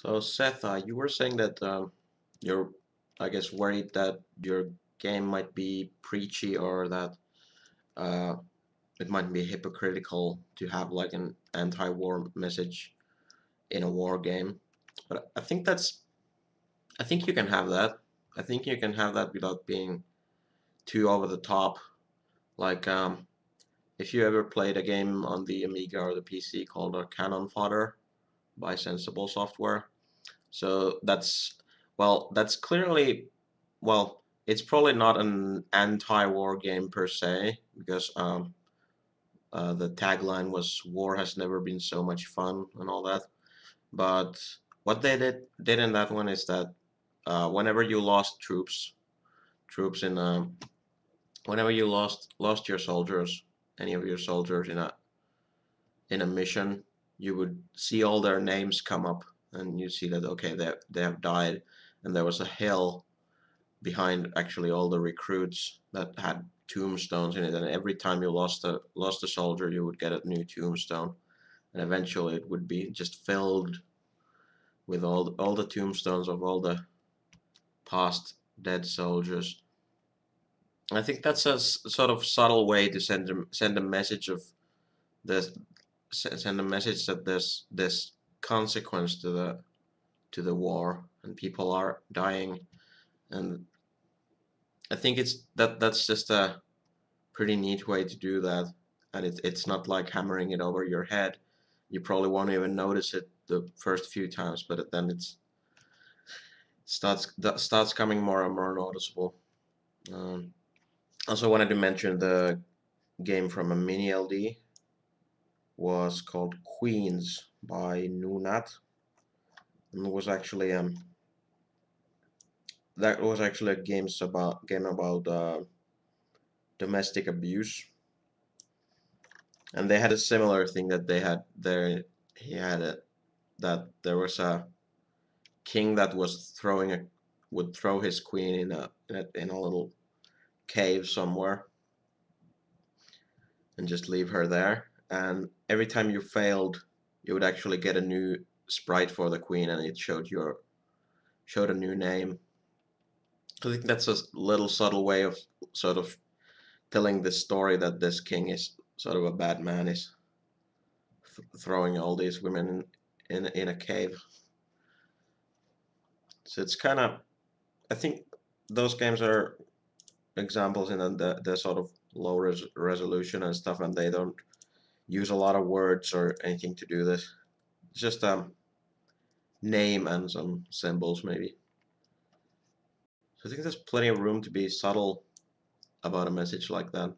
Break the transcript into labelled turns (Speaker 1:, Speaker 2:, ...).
Speaker 1: So Seth, you were saying that you're, I guess, worried that your game might be preachy or that uh, it might be hypocritical to have like an anti-war message in a war game. But I think you can have that. I think you can have that without being too over the top. Like, if you ever played a game on the Amiga or the PC called Cannon Fodder by Sensible Software. So that's clearly, well, it's probably not an anti-war game per se, because the tagline was "War has never been so much fun" and all that. But what they did in that one is that whenever you lost troops in whenever you lost your soldiers, any of your soldiers in a mission, you would see all their names come up, and you see that okay, they have died, and there was a hill behind actually all the recruits that had tombstones in it, and every time you lost a soldier, you would get a new tombstone, and eventually it would be just filled with all the tombstones of all the past dead soldiers. I think that's a sort of subtle way to send a message of this send a message that there's this consequence to the war and people are dying, and I think that's just a pretty neat way to do that, and it's not like hammering it over your head. You probably won't even notice it the first few times, but then starts coming more and more noticeable. Um, Also wanted to mention the game from a mini LD was called Queens by Nunat, and it was actually that was actually a game about domestic abuse, and they had a similar thing that they had there. He had a that there was a king that was throwing a would throw his queen in a little cave somewhere and just leave her there. And every time you failed, you would actually get a new sprite for the queen, and it showed a new name. I think that's a little subtle way of sort of telling this story that this king is sort of a bad man, is throwing all these women in a cave. So it's kind of, I think those games are examples in the sort of low resolution and stuff, and they don't use a lot of words or anything to do this. It's just name and some symbols maybe. So I think there's plenty of room to be subtle about a message like that.